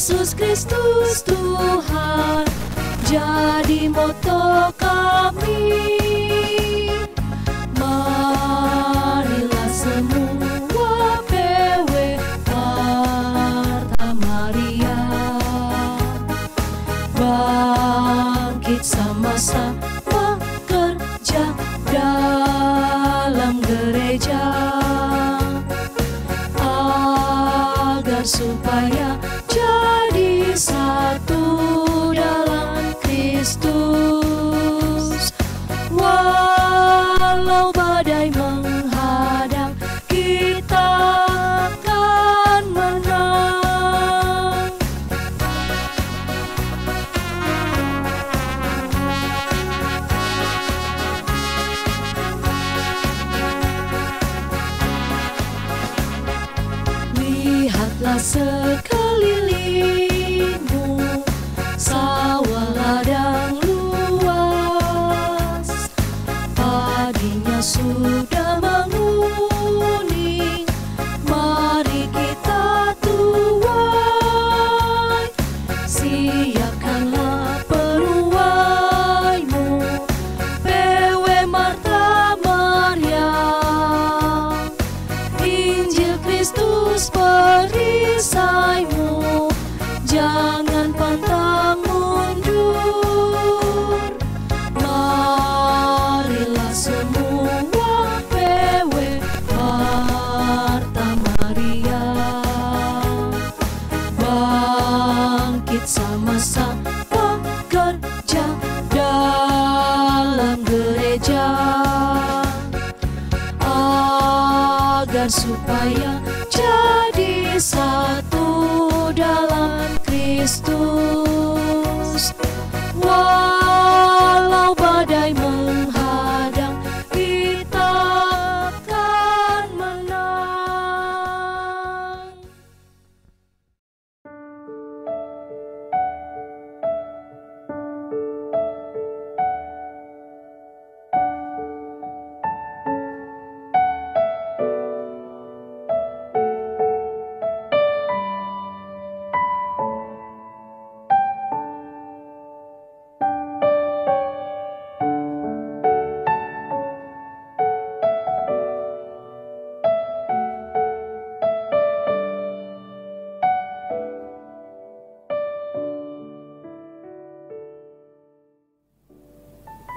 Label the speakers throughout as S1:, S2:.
S1: Yesus Kristus Tuhan jadi moto kami. Marilah semua PW Marta Maria bangkit sama-sama kerja dalam gereja agar supaya jadi satu dalam Kristus. Walau badai menghadang, kita akan menang. Lihatlah sekelilingmu, sawah ladang luas, padinya sudah menguning. Mari kita tuai, siapkanlah peruaimu, PW Marta Maria. Injil Kristus perisaimu, jangan pantang mundur. Marilah semua PW Marta Maria bangkit sama-sama kerja dalam gereja agar supaya jadi satu dalam Kristus. Walau badai menghadang, kita akan menang.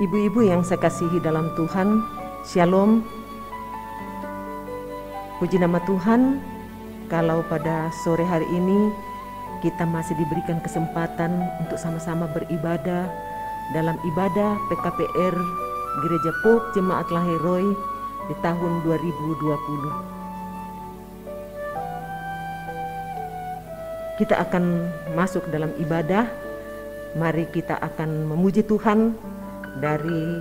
S2: Ibu-ibu yang saya kasihi dalam Tuhan, Shalom. Puji nama Tuhan, kalau pada sore hari ini kita masih diberikan kesempatan untuk sama-sama beribadah dalam ibadah PKPR Gereja PUK Jemaat Lahiroi di tahun 2020. Kita akan masuk dalam ibadah. Mari kita akan memuji Tuhan dari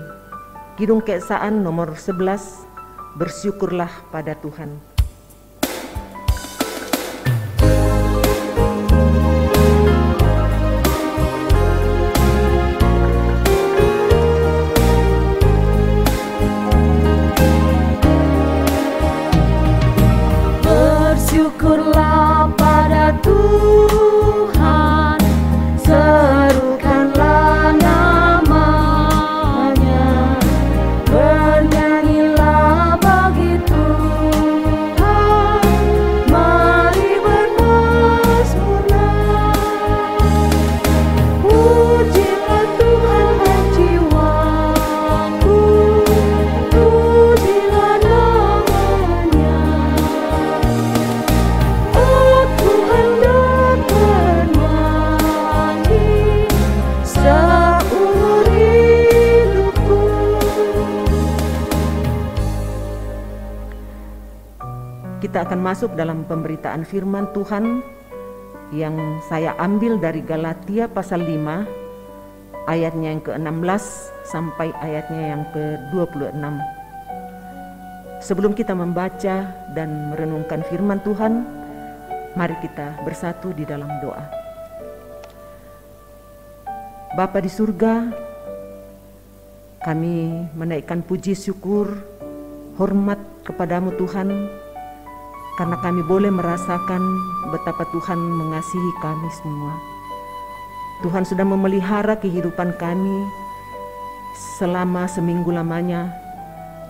S2: Kidung Keesaan nomor 11, bersyukurlah pada Tuhan.
S1: Bersyukurlah pada Tuhan, serukanlah namanya, bernyanyilah bagi Tuhan, mari bermazmurlah. Pujilah Tuhan jiwaku, pujilah namanya. Aku hendak bernyanyi seumur hidupku.
S2: Kita akan masuk dalam pemberitaan firman Tuhan yang saya ambil dari Galatia pasal 5 ayatnya yang ke-16 sampai ayatnya yang ke-26. Sebelum kita membaca dan merenungkan firman Tuhan, mari kita bersatu di dalam doa. Bapa di surga, kami menaikkan puji syukur, hormat kepadamu Tuhan, karena kami boleh merasakan betapa Tuhan mengasihi kami semua. Tuhan sudah memelihara kehidupan kami selama seminggu lamanya,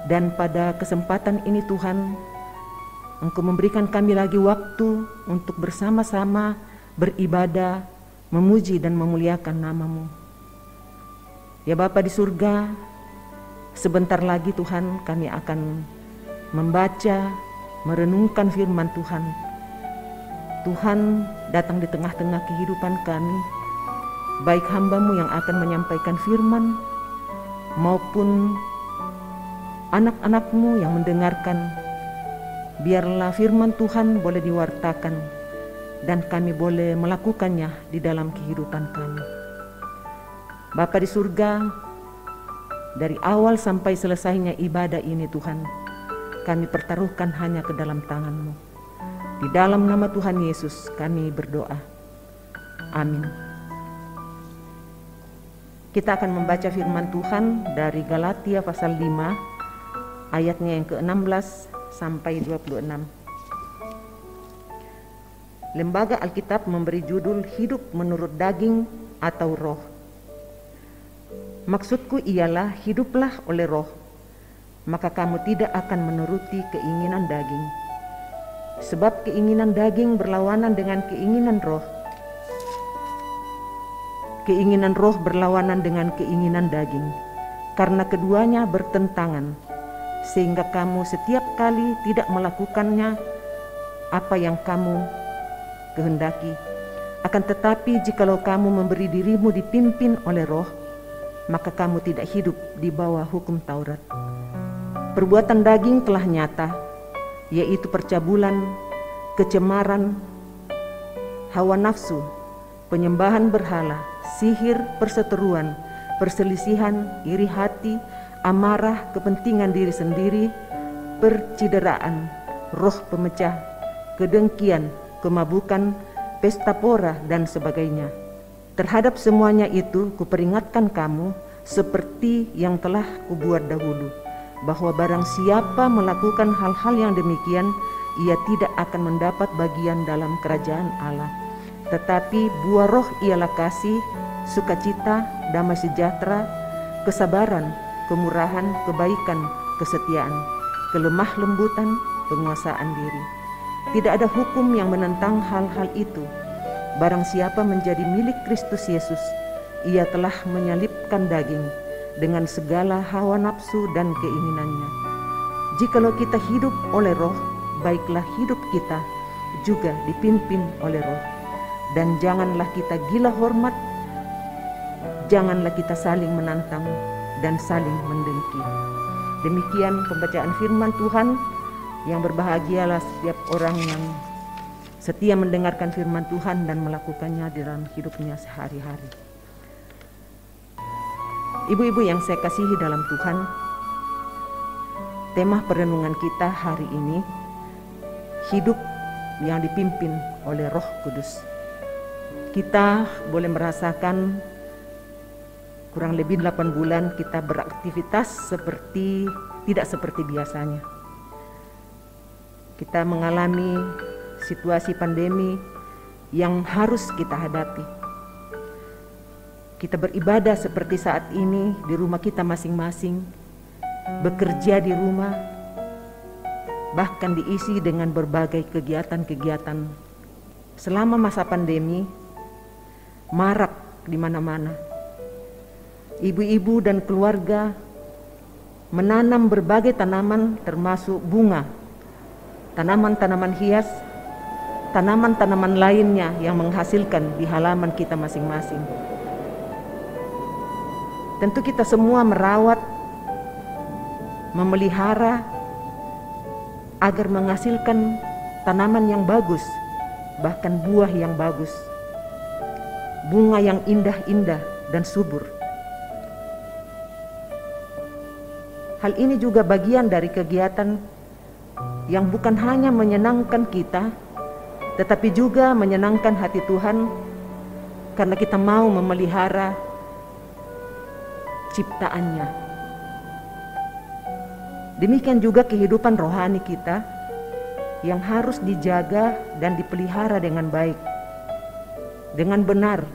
S2: dan pada kesempatan ini Tuhan, Engkau memberikan kami lagi waktu untuk bersama-sama beribadah, memuji dan memuliakan nama-Mu. Ya Bapa di surga, sebentar lagi Tuhan kami akan membaca, merenungkan firman Tuhan. Tuhan datang di tengah-tengah kehidupan kami, baik hamba-Mu yang akan menyampaikan firman, maupun anak-anak-Mu yang mendengarkan. Biarlah firman Tuhan boleh diwartakan dan kami boleh melakukannya di dalam kehidupan kami. Bapa di surga, dari awal sampai selesainya ibadah ini Tuhan, kami pertaruhkan hanya ke dalam tangan-Mu. Di dalam nama Tuhan Yesus kami berdoa. Amin. Kita akan membaca firman Tuhan dari Galatia pasal 5 ayatnya yang ke-16 sampai 26. Lembaga Alkitab memberi judul Hidup Menurut Daging atau Roh. Maksudku ialah hiduplah oleh roh, maka kamu tidak akan menuruti keinginan daging. Sebab keinginan daging berlawanan dengan keinginan roh. Keinginan roh berlawanan dengan keinginan daging, karena keduanya bertentangan, sehingga kamu setiap kali tidak melakukannya apa yang kamu kehendaki. Akan tetapi jikalau kamu memberi dirimu dipimpin oleh roh, maka kamu tidak hidup di bawah hukum Taurat. Perbuatan daging telah nyata, yaitu percabulan, kecemaran, hawa nafsu, penyembahan berhala, sihir, perseteruan, perselisihan, iri hati, amarah, kepentingan diri sendiri, percideraan, roh pemecah, kedengkian, kemabukan, pesta pora, dan sebagainya. Terhadap semuanya itu kuperingatkan kamu seperti yang telah kubuat dahulu, bahwa barang siapa melakukan hal-hal yang demikian, ia tidak akan mendapat bagian dalam kerajaan Allah. Tetapi buah roh ialah kasih, sukacita, damai sejahtera, kesabaran, kemurahan, kebaikan, kesetiaan, kelemah lembutan, penguasaan diri. Tidak ada hukum yang menentang hal-hal itu. Barang siapa menjadi milik Kristus Yesus, ia telah menyalibkan daging dengan segala hawa nafsu dan keinginannya. Jikalau kita hidup oleh roh, baiklah hidup kita juga dipimpin oleh roh. Dan janganlah kita gila hormat, janganlah kita saling menantang dan saling mendengki. Demikian pembacaan firman Tuhan. Yang berbahagialah setiap orang yang setia mendengarkan firman Tuhan dan melakukannya di dalam hidupnya sehari-hari. Ibu-ibu yang saya kasihi dalam Tuhan, tema perenungan kita hari ini, hidup yang dipimpin oleh Roh Kudus. Kita boleh merasakan kurang lebih 8 bulan kita beraktivitas tidak seperti biasanya. Kita mengalami situasi pandemi yang harus kita hadapi. Kita beribadah seperti saat ini di rumah kita masing-masing, bekerja di rumah, bahkan diisi dengan berbagai kegiatan-kegiatan. Selama masa pandemi, marak di mana-mana. Ibu-ibu dan keluarga menanam berbagai tanaman termasuk bunga, tanaman-tanaman hias, tanaman-tanaman lainnya yang menghasilkan di halaman kita masing-masing. Tentu kita semua merawat, memelihara agar menghasilkan tanaman yang bagus, bahkan buah yang bagus, bunga yang indah-indah dan subur. Hal ini juga bagian dari kegiatan yang bukan hanya menyenangkan kita, tetapi juga menyenangkan hati Tuhan, karena kita mau memelihara ciptaannya. Demikian juga kehidupan rohani kita, yang harus dijaga dan dipelihara dengan baik, dengan benar,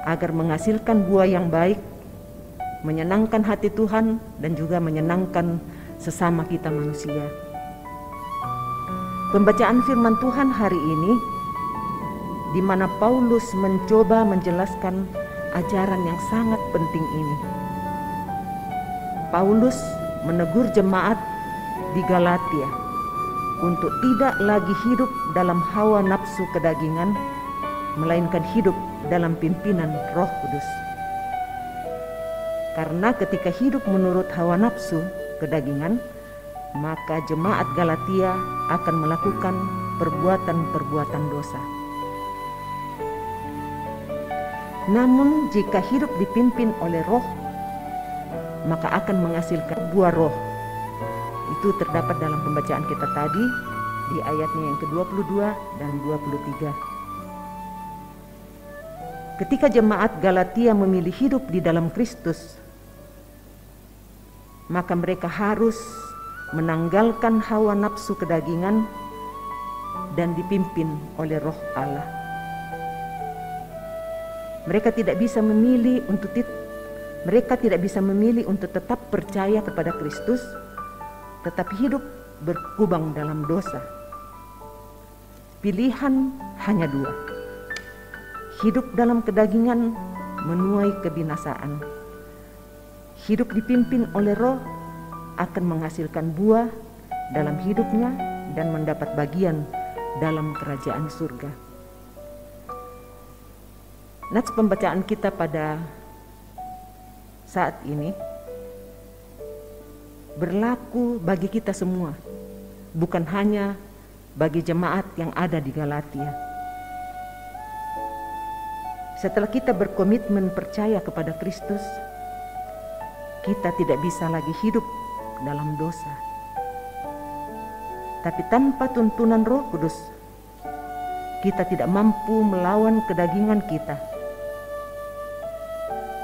S2: agar menghasilkan buah yang baik, menyenangkan hati Tuhan dan juga menyenangkan sesama kita manusia. Pembacaan firman Tuhan hari ini, di mana Paulus mencoba menjelaskan ajaran yang sangat penting ini. Paulus menegur jemaat di Galatia untuk tidak lagi hidup dalam hawa nafsu kedagingan, melainkan hidup dalam pimpinan Roh Kudus. Karena ketika hidup menurut hawa nafsu kedagingan, maka jemaat Galatia akan melakukan perbuatan-perbuatan dosa. Namun jika hidup dipimpin oleh Roh, maka akan menghasilkan buah Roh. Itu terdapat dalam pembacaan kita tadi di ayatnya yang ke-22 dan 23. Ketika jemaat Galatia memilih hidup di dalam Kristus, maka mereka harus menanggalkan hawa nafsu kedagingan dan dipimpin oleh Roh Allah. Mereka tidak bisa memilih untuk tetap percaya kepada Kristus, tetapi hidup berkubang dalam dosa. Pilihan hanya dua: hidup dalam kedagingan menuai kebinasaan. Hidup dipimpin oleh Roh akan menghasilkan buah dalam hidupnya dan mendapat bagian dalam kerajaan surga. Nats pembacaan kita pada saat ini berlaku bagi kita semua, bukan hanya bagi jemaat yang ada di Galatia. Setelah kita berkomitmen percaya kepada Kristus, kita tidak bisa lagi hidup dalam dosa. Tapi tanpa tuntunan Roh Kudus, kita tidak mampu melawan kedagingan kita.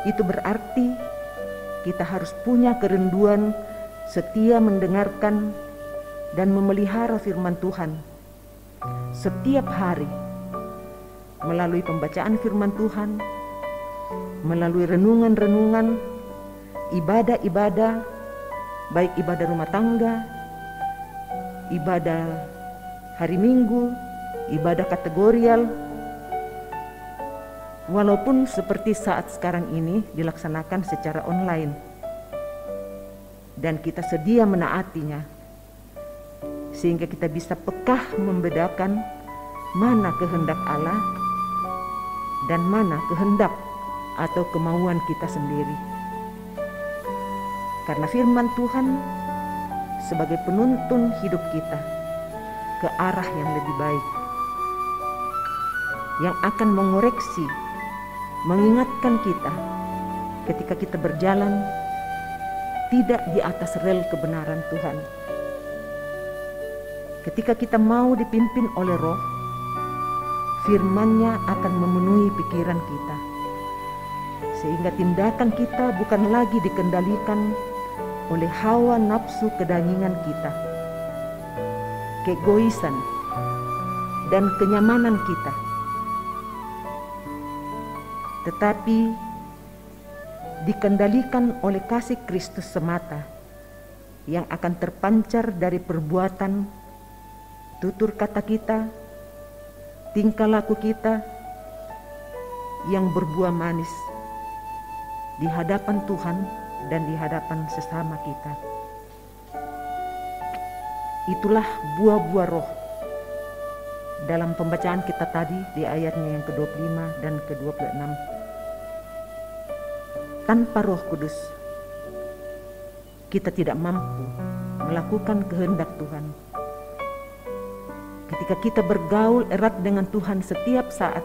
S2: Itu berarti kita harus punya kerinduan setia mendengarkan dan memelihara firman Tuhan setiap hari, melalui pembacaan firman Tuhan, melalui renungan-renungan, ibadah-ibadah, baik ibadah rumah tangga, ibadah hari Minggu, ibadah kategorial. Walaupun seperti saat sekarang ini dilaksanakan secara online, dan kita sedia menaatinya, sehingga kita bisa pekah membedakan mana kehendak Allah dan mana kehendak atau kemauan kita sendiri. Karena firman Tuhan sebagai penuntun hidup kita ke arah yang lebih baik, yang akan mengoreksi, mengingatkan kita ketika kita berjalan tidak di atas rel kebenaran Tuhan. Ketika kita mau dipimpin oleh Roh, firman-Nya akan memenuhi pikiran kita, sehingga tindakan kita bukan lagi dikendalikan oleh hawa nafsu kedagingan kita, keegoisan, dan kenyamanan kita, tetapi dikendalikan oleh kasih Kristus semata yang akan terpancar dari perbuatan, tutur kata kita, tingkah laku kita yang berbuah manis di hadapan Tuhan dan di hadapan sesama kita. Itulah buah-buah Roh dalam pembacaan kita tadi di ayatnya yang ke-25 dan ke-26. Tanpa Roh Kudus, kita tidak mampu melakukan kehendak Tuhan. Ketika kita bergaul erat dengan Tuhan setiap saat,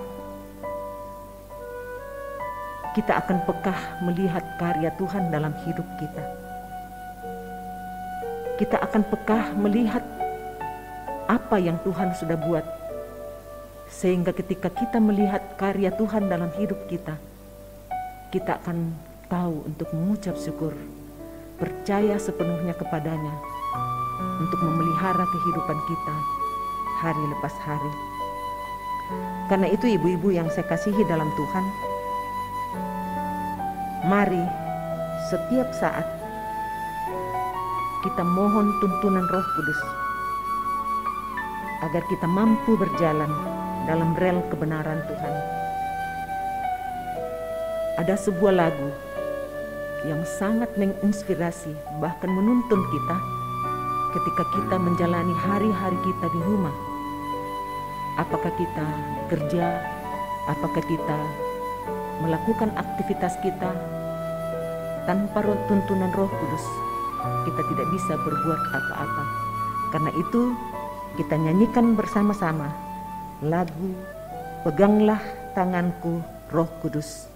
S2: kita akan pekah melihat karya Tuhan dalam hidup kita. Kita akan pekah melihat apa yang Tuhan sudah buat, sehingga ketika kita melihat karya Tuhan dalam hidup kita, kita akan tahu untuk mengucap syukur, percaya sepenuhnya kepadanya, untuk memelihara kehidupan kita hari lepas hari. Karena itu ibu-ibu yang saya kasihi dalam Tuhan, mari setiap saat kita mohon tuntunan Roh Kudus agar kita mampu berjalan dalam rel kebenaran Tuhan. Ada sebuah lagu yang sangat menginspirasi, bahkan menuntun kita ketika kita menjalani hari-hari kita di rumah. Apakah kita kerja, apakah kita melakukan aktivitas kita, tanpa tuntunan Roh Kudus kita tidak bisa berbuat apa-apa. Karena itu kita nyanyikan bersama-sama lagu Peganglah Tanganku Roh Kudus.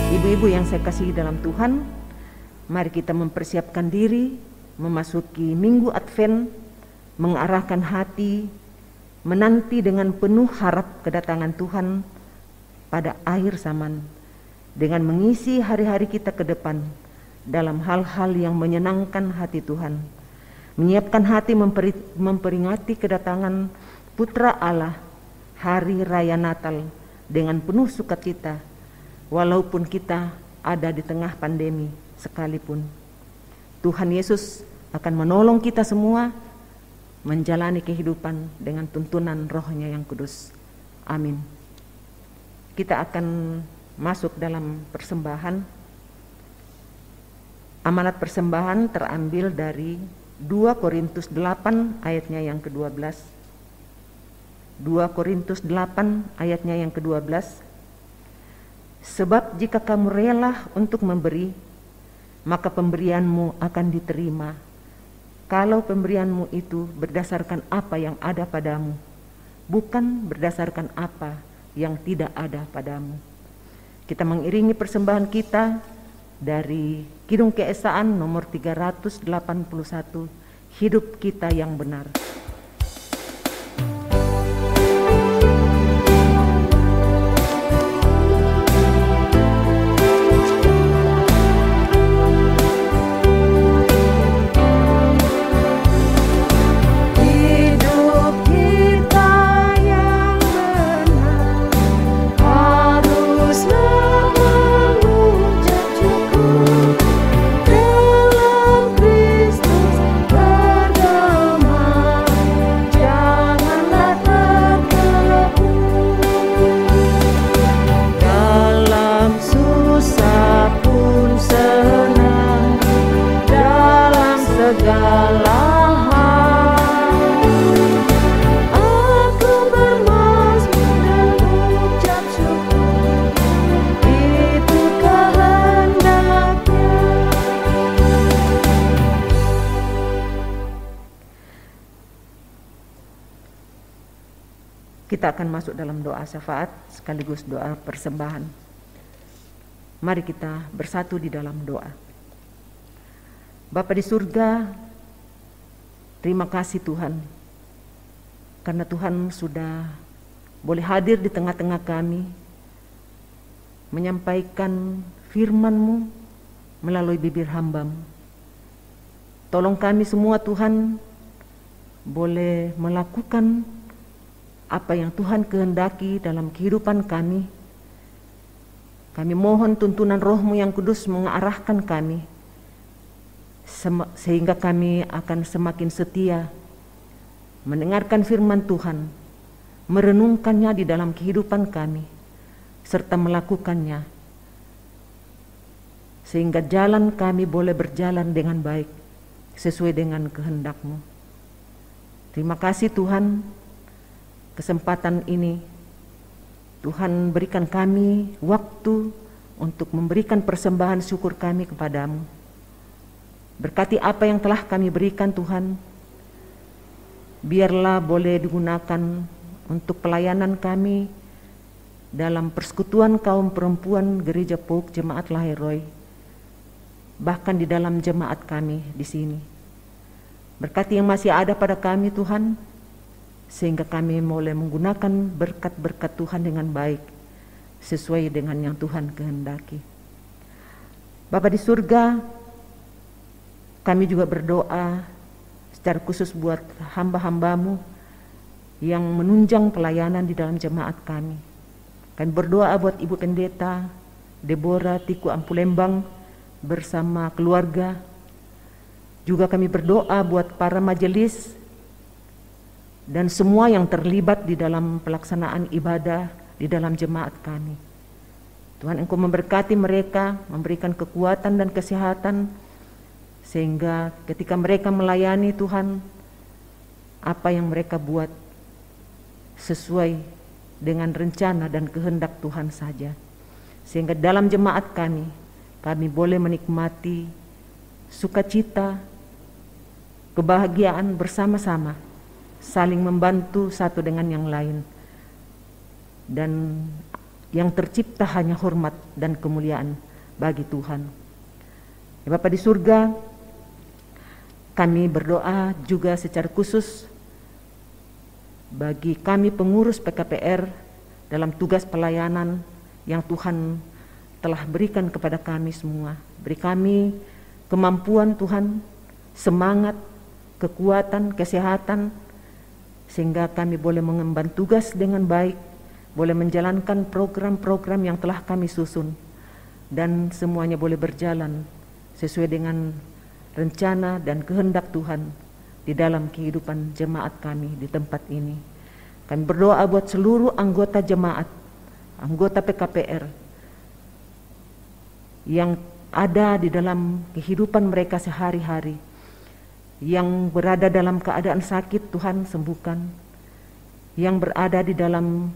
S2: Ibu-ibu yang saya kasihi dalam Tuhan, mari kita mempersiapkan diri memasuki Minggu Advent, mengarahkan hati, menanti dengan penuh harap kedatangan Tuhan pada akhir zaman, dengan mengisi hari-hari kita ke depan dalam hal-hal yang menyenangkan hati Tuhan, menyiapkan hati memperingati kedatangan Putra Allah, Hari Raya Natal dengan penuh sukacita, walaupun kita ada di tengah pandemi sekalipun. Tuhan Yesus akan menolong kita semua menjalani kehidupan dengan tuntunan Roh-Nya yang kudus. Amin. Kita akan masuk dalam persembahan. Amanat persembahan terambil dari 2 Korintus 8 ayatnya yang ke-12. 2 Korintus 8 ayatnya yang ke-12. Sebab jika kamu rela untuk memberi, maka pemberianmu akan diterima. Kalau pemberianmu itu berdasarkan apa yang ada padamu, bukan berdasarkan apa yang tidak ada padamu. Kita mengiringi persembahan kita dari Kidung Keesaan nomor 381, Hidup Kita yang Benar. Kita akan masuk dalam doa syafaat sekaligus doa persembahan. Mari kita bersatu di dalam doa. Bapa di surga, terima kasih Tuhan. karena Tuhan sudah boleh hadir di tengah-tengah kami, menyampaikan firman-Mu melalui bibir hamba-Mu. Tolong kami semua Tuhan, boleh melakukan apa yang Tuhan kehendaki dalam kehidupan kami. Kami mohon tuntunan Roh-Mu yang kudus mengarahkan kami, sehingga kami akan semakin setia mendengarkan firman Tuhan, merenungkannya di dalam kehidupan kami, serta melakukannya, sehingga jalan kami boleh berjalan dengan baik, sesuai dengan kehendak-Mu. Terima kasih Tuhan, kesempatan ini Tuhan berikan kami waktu untuk memberikan persembahan syukur kami kepadamu. Berkati apa yang telah kami berikan Tuhan, biarlah boleh digunakan untuk pelayanan kami dalam persekutuan kaum perempuan Gereja Pouk Jemaat Lahiroi, bahkan di dalam jemaat kami di sini. Berkati yang masih ada pada kami Tuhan, sehingga kami boleh menggunakan berkat-berkat Tuhan dengan baik, sesuai dengan yang Tuhan kehendaki. Bapa di surga, kami juga berdoa secara khusus buat hamba-hamba-Mu yang menunjang pelayanan di dalam jemaat kami. Kami berdoa buat Ibu Pendeta Deborah Tiku Ampulembang bersama keluarga. Juga kami berdoa buat para majelis dan semua yang terlibat di dalam pelaksanaan ibadah di dalam jemaat kami. Tuhan, Engkau memberkati mereka, memberikan kekuatan dan kesehatan, sehingga ketika mereka melayani Tuhan, apa yang mereka buat sesuai dengan rencana dan kehendak Tuhan saja. Sehingga dalam jemaat kami boleh menikmati sukacita, kebahagiaan bersama-sama, saling membantu satu dengan yang lain, dan yang tercipta hanya hormat dan kemuliaan bagi Tuhan. Ya Bapa di surga, kami berdoa juga secara khusus bagi kami pengurus PKPR dalam tugas pelayanan yang Tuhan telah berikan kepada kami semua. Beri kami kemampuan Tuhan, semangat, kekuatan, kesehatan, sehingga kami boleh mengemban tugas dengan baik, boleh menjalankan program-program yang telah kami susun, dan semuanya boleh berjalan sesuai dengan rencana dan kehendak Tuhan di dalam kehidupan jemaat kami di tempat ini. Kami berdoa buat seluruh anggota jemaat, anggota PKPR yang ada di dalam kehidupan mereka sehari-hari, yang berada dalam keadaan sakit, Tuhan sembuhkan. Yang berada di dalam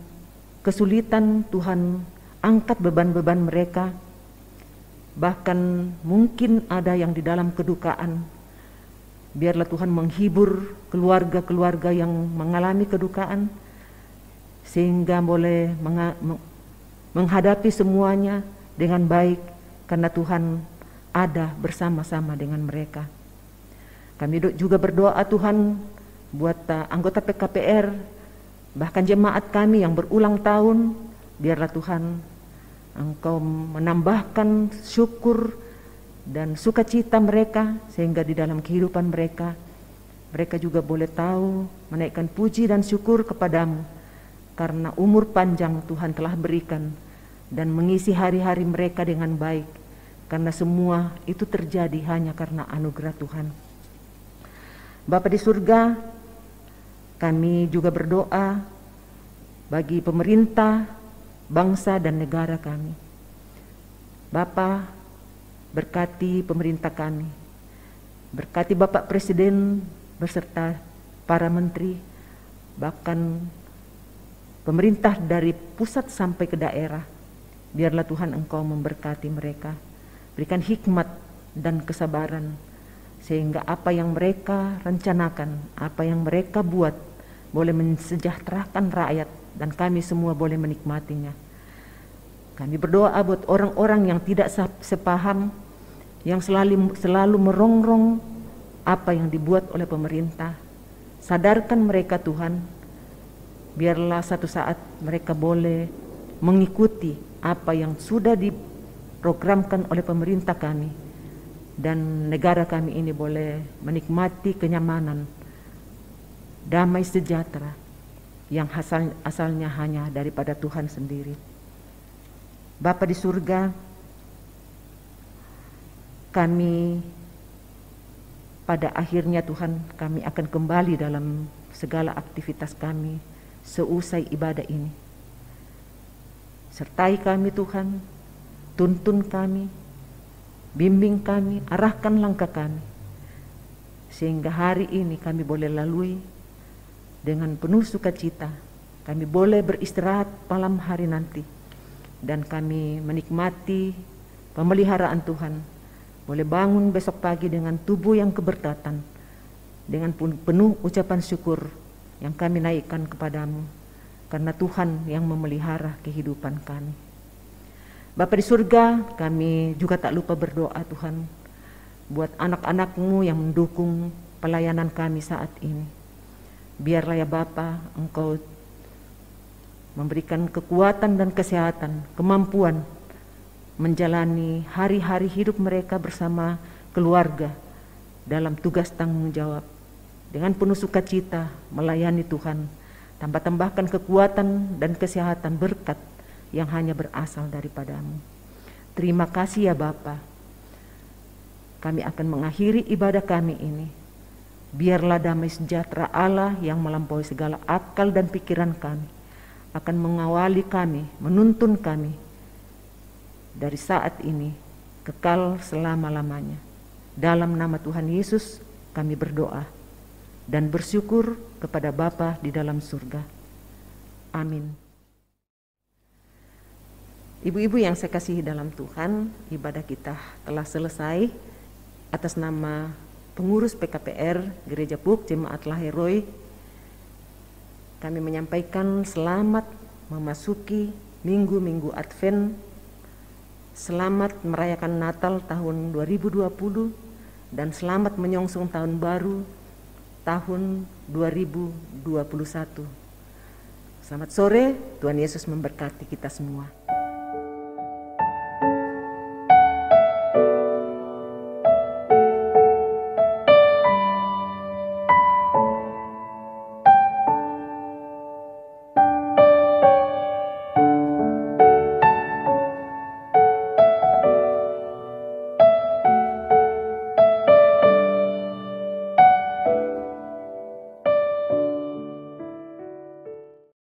S2: kesulitan, Tuhan angkat beban-beban mereka. Bahkan mungkin ada yang di dalam kedukaan, biarlah Tuhan menghibur keluarga-keluarga yang mengalami kedukaan, sehingga boleh menghadapi semuanya dengan baik, karena Tuhan ada bersama-sama dengan mereka. Kami juga berdoa Tuhan buat anggota PKPR, bahkan jemaat kami yang berulang tahun, biarlah Tuhan Engkau menambahkan syukur dan sukacita mereka, sehingga di dalam kehidupan mereka juga boleh tahu menaikkan puji dan syukur kepadamu, karena umur panjang Tuhan telah berikan dan mengisi hari-hari mereka dengan baik, karena semua itu terjadi hanya karena anugerah Tuhan. Bapa di surga, kami juga berdoa bagi pemerintah, bangsa dan negara kami. Bapa, berkati pemerintah kami, berkati Bapak Presiden beserta para menteri, bahkan pemerintah dari pusat sampai ke daerah. Biarlah Tuhan Engkau memberkati mereka, berikan hikmat dan kesabaran, sehingga apa yang mereka rencanakan, apa yang mereka buat, boleh mensejahterakan rakyat, dan kami semua boleh menikmatinya. Kami berdoa buat orang-orang yang tidak sepaham, yang selalu merongrong apa yang dibuat oleh pemerintah. Sadarkan mereka Tuhan, Biarlah satu saat mereka boleh mengikuti apa yang sudah diprogramkan oleh pemerintah kami, dan negara kami ini boleh menikmati kenyamanan, damai sejahtera yang asalnya hanya daripada Tuhan sendiri. Bapa di surga, kami pada akhirnya Tuhan, kami akan kembali dalam segala aktivitas kami seusai ibadah ini. Sertai kami Tuhan, tuntun kami, bimbing kami, arahkan langkah kami, sehingga hari ini kami boleh lalui dengan penuh sukacita. Kami boleh beristirahat malam hari nanti, dan kami menikmati pemeliharaan Tuhan. Boleh bangun besok pagi dengan tubuh yang keberkatan, dengan penuh ucapan syukur yang kami naikkan kepadamu, karena Tuhan yang memelihara kehidupan kami. Bapa di surga, kami juga tak lupa berdoa Tuhan buat anak-anak-Mu yang mendukung pelayanan kami saat ini. Biarlah ya Bapa, Engkau memberikan kekuatan dan kesehatan, kemampuan menjalani hari-hari hidup mereka bersama keluarga dalam tugas tanggung jawab, dengan penuh sukacita melayani Tuhan. Tambahkan kekuatan dan kesehatan berkat yang hanya berasal daripada-Mu. Terima kasih ya Bapa. Kami akan mengakhiri ibadah kami ini. Biarlah damai sejahtera Allah yang melampaui segala akal dan pikiran kami akan mengawali kami, menuntun kami dari saat ini kekal selama-lamanya. Dalam nama Tuhan Yesus kami berdoa dan bersyukur kepada Bapa di dalam surga. Amin. Ibu-ibu yang saya kasihi dalam Tuhan, ibadah kita telah selesai. Atas nama pengurus PKPR Gereja PUK Jemaat Laheroi, kami menyampaikan selamat memasuki minggu-minggu Advent, selamat merayakan Natal tahun 2020, dan selamat menyongsong tahun baru tahun 2021. Selamat sore, Tuhan Yesus memberkati kita semua.